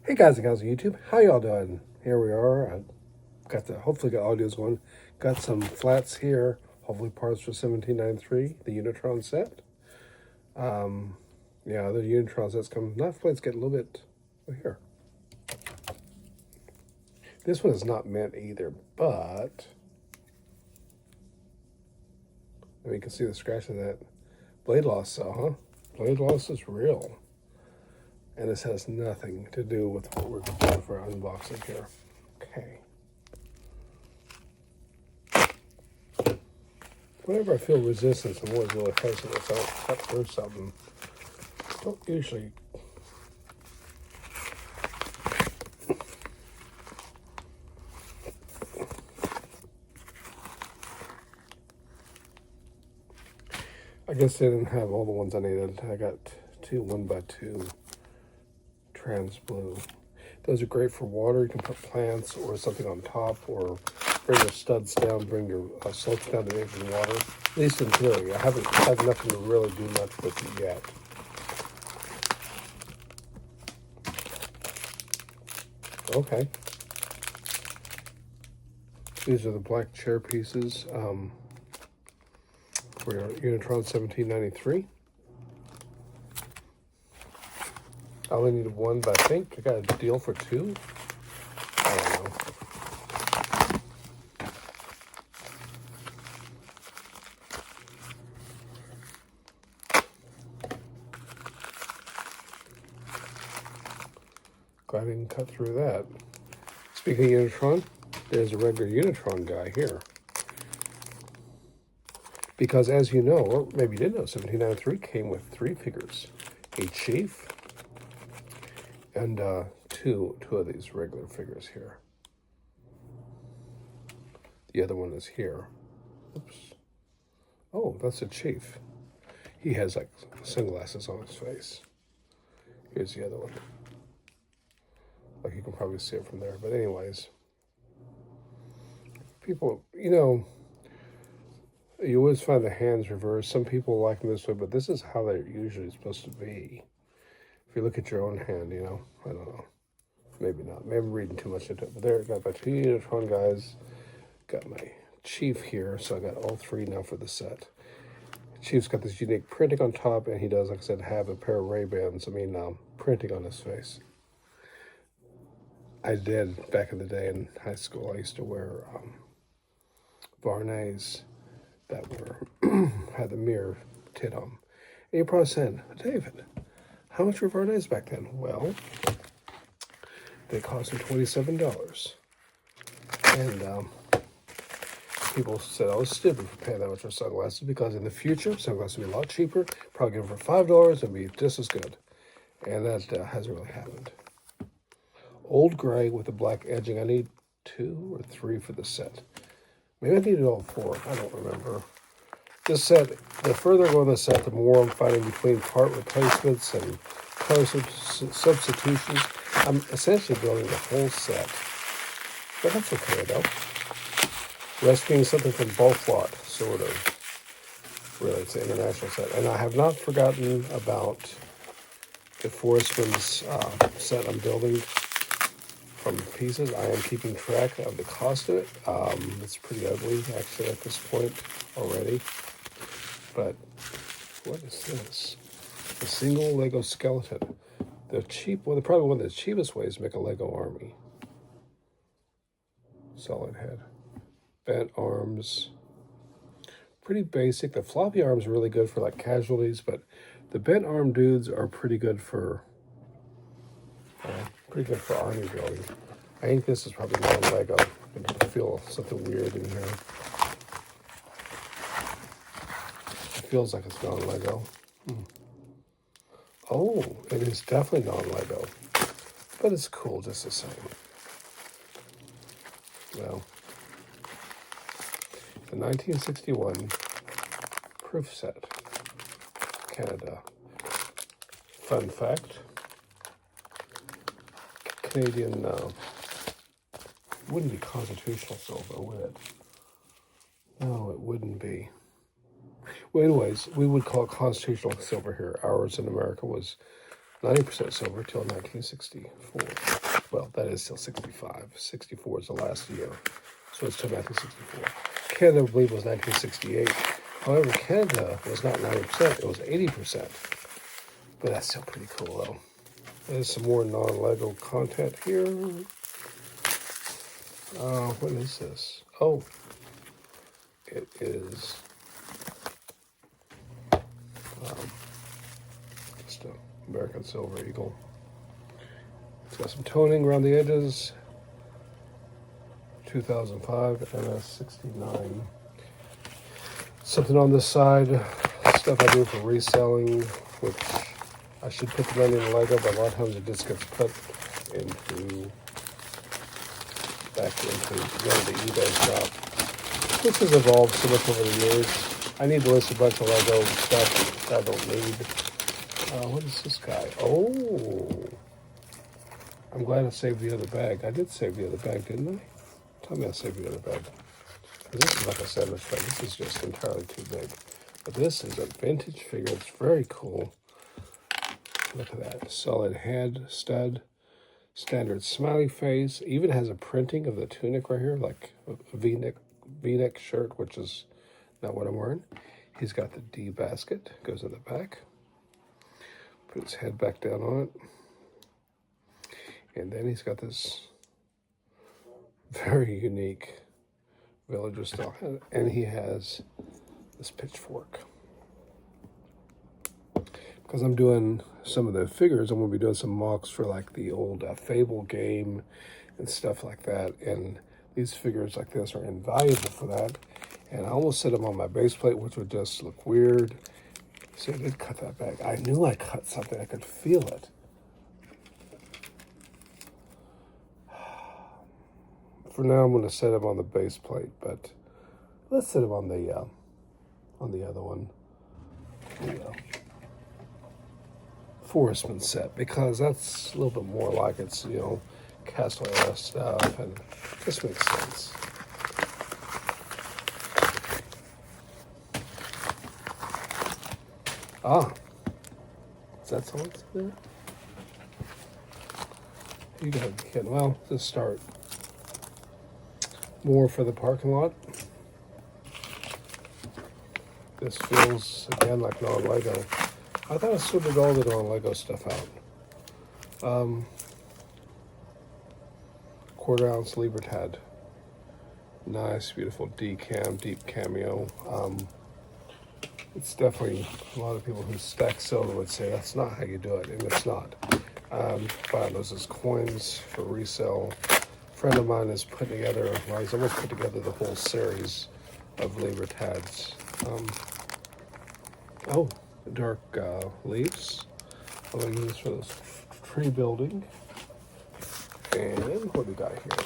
Hey guys and gals on YouTube, how y'all doing? Here we are. Hopefully got audios going. Got some flats here. Hopefully parts for 1793, the Unitron set. Yeah, the Unitron sets come. Knife blades get a little bit here. This one is not mint either, but you can see the scratch in that blade loss, huh? Blade loss is real. And this has nothing to do with what we're doing for our unboxing here. Okay. Whenever I feel resistance, I'm always really hesitant. If I cut through something, I don't usually. I guess I didn't have all the ones I needed. I got two 1x2 trans blue. Those are great for water. You can put plants or something on top, or bring your studs down, bring your slopes down to the water. At least in theory. I haven't had nothing to really do much with it yet. Okay. These are the black chair pieces for your Unitron 1793. I only needed one, but I think I got a deal for two. I don't know. Glad I didn't cut through that. Speaking of Unitron, there's a regular Unitron guy here. Because as you know, or maybe you didn't know, 1793 came with three figures. A chief and two of these regular figures here. The other one is here. Oops. Oh, that's a chief. He has like sunglasses on his face. Here's the other one. Like you can probably see it from there. But anyways, people, you always find the hands reversed. Some people like them this way, but this is how they're usually supposed to be. If you look at your own hand, I don't know. Maybe not. Maybe I'm reading too much into it. But there, I got my two Unitron guys. Got my Chief here, so I got all three now for the set. Chief's got this unique printing on top, and he does, like I said, have a pair of Ray-Bans, printing on his face. I did back in the day in high school. I used to wear Varnays that were had the mirror tint on. And you're probably saying, David, how much were Varnays back then? Well, they cost me $27. And people said I was stupid for paying that much for sunglasses, because in the future, sunglasses will be a lot cheaper. Probably get them for $5 and be just as good. And that hasn't really happened. Old gray with the black edging. I need 2 or 3 for the set. Maybe I needed all 4. I don't remember. This set, the further I go in the set, the more I'm finding between part replacements and color substitutions. I'm essentially building the whole set. But that's okay, though. Rescuing something from bulk lot, sort of. Really, it's an international set. And I have not forgotten about the Forestman's set I'm building from pieces. I am keeping track of the cost of it. It's pretty ugly, actually, at this point already. But what is this? A single Lego skeleton. Probably one of the cheapest ways to make a Lego army. Solid head. Bent arms. Pretty basic. The floppy arms are really good for like casualties, but the bent arm dudes are pretty good for army building. I think this is probably non-Lego. I can feel something weird in here. It feels like it's non-Lego. Oh, it is definitely non-Lego. But it's cool just the same. Well, the 1961 proof set. Canada. Fun fact. Canadian wouldn't be constitutional silver, would it? No, it wouldn't be. Well, anyways, we would call it constitutional silver here. Ours in America was 90% silver till 1964. Well, that is still 65. 64 is the last year, so it's till 1964. Canada, I believe, was 1968. However, Canada was not 90%, it was 80%. But that's still pretty cool, though. There's some more non-Lego content here. What is this? Oh, it is just an American Silver Eagle. It's got some toning around the edges. 2005 MS69. Something on this side, stuff I do for reselling, which I should put the money in Lego, but a lot of times it just gets put back into one of the eBay shop, which has evolved so much over the years. I need to list a bunch of Lego stuff that I don't need. What is this guy? Oh, I'm glad I saved the other bag. I did save the other bag, didn't I? Tell me I saved the other bag. This is like a sandwich bag. This is just entirely too big. But this is a vintage figure. It's very cool. Look at that. Solid head, stud, standard smiley face. Even has a printing of the tunic right here, like a V-neck shirt, which is not what I'm wearing. He's got the D basket. Goes in the back. Put his head back down on it. And then he's got this very unique villager style, and he has this pitchfork. Because I'm doing some of the figures, I'm going to be doing some mocks for like the old Fable game and stuff like that, and these figures like this are invaluable for that. And I almost set them on my base plate, which would just look weird. See, I did cut that back. I knew I cut something. I could feel it. For now, I'm going to set them on the base plate, but let's set them on the other one, the Forestman set, because that's a little bit more like it's, Castle era stuff, and it just makes sense. Is that someone there? You gotta be kidding. Well, let's start. More for the parking lot. This feels, again, like non-Lego. I thought I sorted all the non-Lego stuff out. Quarter-ounce Libertad. Nice, beautiful deep cameo. It's definitely, a lot of people who stack silver would say that's not how you do it, and it's not. Buying those as coins for resale. Friend of mine is putting together, well, he's almost put together the whole series of Libertads. Dark leaves. I'm going to use for this tree building. And what do we got here?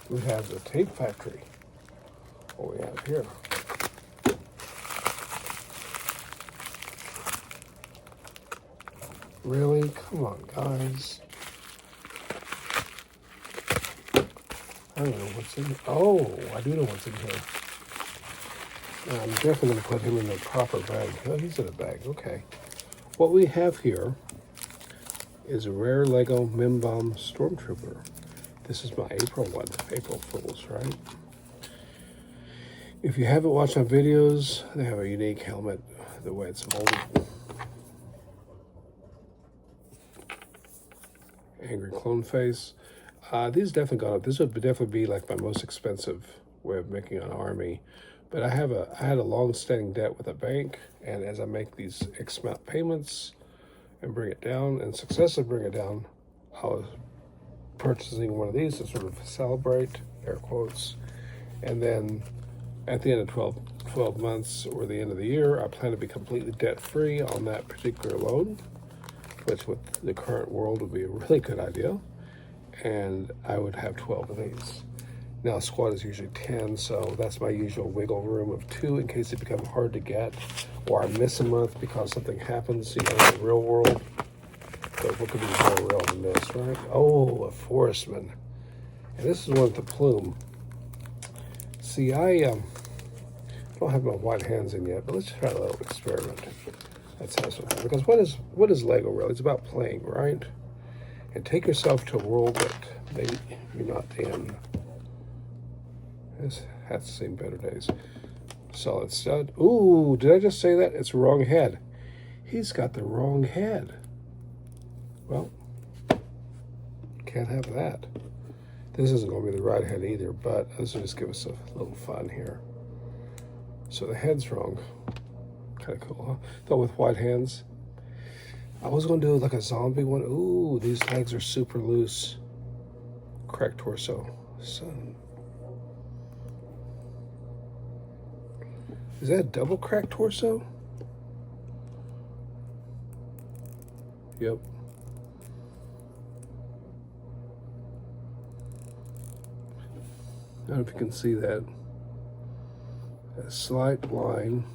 We have the tape factory. What we have here. Really? Come on, guys. I don't know what's in here. Oh, I do know what's in here. I'm definitely going to put him in the proper bag. Oh, he's in a bag. Okay. What we have here is a rare Lego Mimbom Stormtrooper. This is my April one. April Fools, right? If you haven't watched my videos, they have a unique helmet, the way it's molded. Angry clone face. These definitely gone up. This would definitely be like my most expensive way of making an army. But I had a long-standing debt with a bank, and as I make these X amount payments and bring it down, and successfully bring it down, I was purchasing one of these to sort of celebrate, air quotes, and then at the end of 12 months or the end of the year, I plan to be completely debt-free on that particular loan, which with the current world would be a really good idea. And I would have 12 of these. Now squad is usually 10, so that's my usual wiggle room of 2 in case it becomes hard to get, or I miss a month because something happens, in the real world. But what could be more real than this, right? Oh, a Forestman. And this is one with the plume. see, I don't have my white hands in yet, but let's try a little experiment. That's how it's fun. Because what is Lego really? It's about playing, right? And take yourself to a world that maybe you're not in. This has seen better days. Solid stud. Ooh, did I just say that? It's the wrong head. He's got the wrong head. Well, can't have that. This isn't going to be the right head either, but this will just give us a little fun here. So the head's wrong. Kind of cool, huh? Though with white hands. I was going to do like a zombie one. Ooh, these legs are super loose. Cracked torso. So, is that a double cracked torso? Yep. I don't know if you can see that. A slight line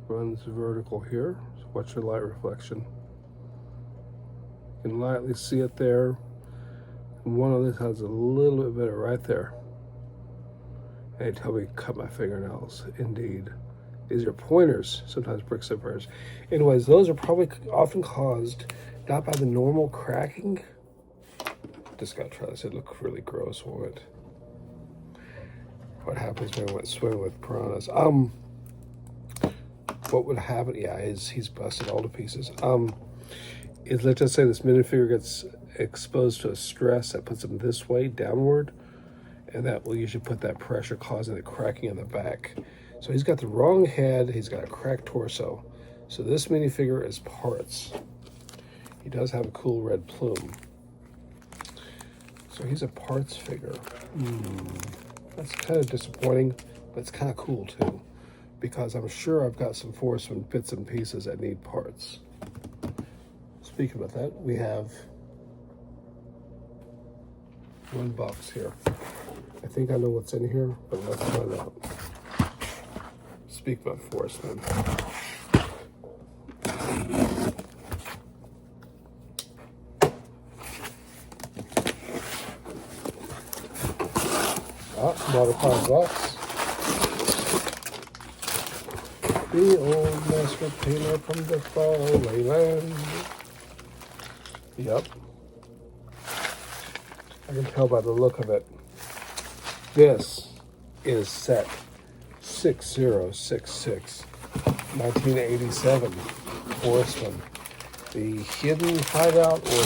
runs vertical here. So watch your light reflection. You can lightly see it there. And one of this has a little bit better right there. And they tell me to cut my fingernails. Indeed. These are pointers, sometimes brick separators. Anyways, those are probably often caused not by the normal cracking. Just gotta try this. It looked really gross, won't it? What happens when I went swimming with piranhas? What would happen? Yeah, he's busted all to pieces. Is let's just say this minifigure gets exposed to a stress that puts him this way, downward, and that will usually put that pressure causing the cracking in the back. So he's got the wrong head. He's got a cracked torso. So this minifigure is parts. He does have a cool red plume. So he's a parts figure. That's kind of disappointing, but it's kind of cool too, because I'm sure I've got some Forceman bits and pieces that need parts. Speaking about that, we have one box here. I think I know what's in here, but let's find out. Speak about Forceman. Modified box. The old master painter from the faraway land. Yep. I can tell by the look of it. This is set 6066, 1987, Horseman. The hidden hideout, or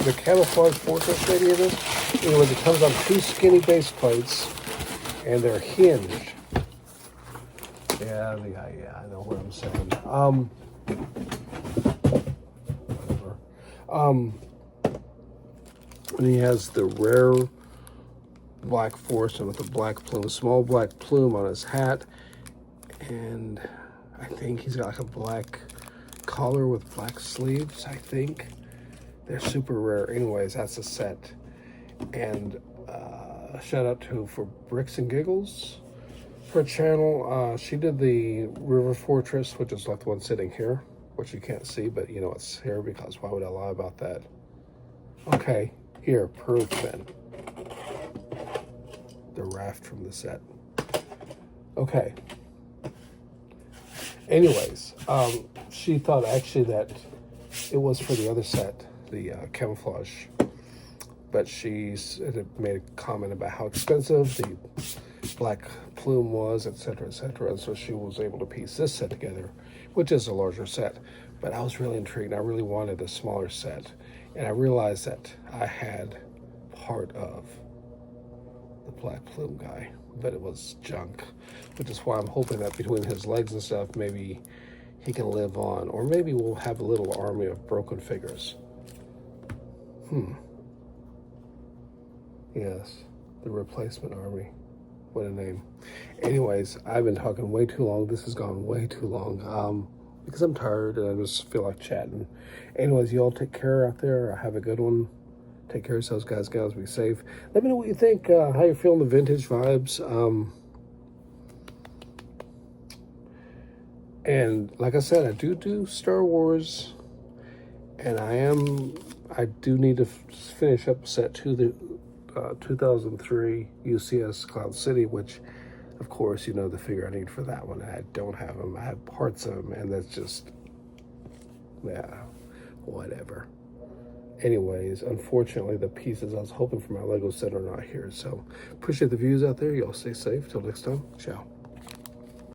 the camouflage fortress maybe it is. Anyways, it comes on two skinny base plates, and they're hinged. Yeah, I know what I'm saying. Whatever. And he has the rare black Forceman with a black plume, a small black plume on his hat, and I think he's got like a black collar with black sleeves. I think they're super rare. Anyways, that's a set. And shout out to for Bricks and Giggles, her channel. She did the River Fortress, which is like the one sitting here, which you can't see, but you know it's here because why would I lie about that? Okay, here, proof then. The raft from the set. Okay. Anyways, she thought actually that it was for the other set, the camouflage. But she made a comment about how expensive the black plume was, etc., etc. And so she was able to piece this set together, which is a larger set. But I was really intrigued. I really wanted a smaller set. And I realized that I had part of the black plume guy, but it was junk, which is why I'm hoping that between his legs and stuff, maybe he can live on. Or maybe we'll have a little army of broken figures. Yes, the replacement army. What a name. Anyways, I've been talking way too long. This has gone way too long because I'm tired and I just feel like chatting. Anyways, you all take care out there. Have a good one. Take care of yourselves, guys, gals. Be safe. Let me know what you think, how you're feeling the vintage vibes. And like I said, I do Star Wars, and I do need to finish up set 2 2003 UCS Cloud City, which, of course, you know the figure I need for that one. I don't have them. I have parts of them, and that's just, yeah, whatever. Anyways, unfortunately, the pieces I was hoping for my Lego set are not here. So, appreciate the views out there. Y'all stay safe. Till next time. Ciao.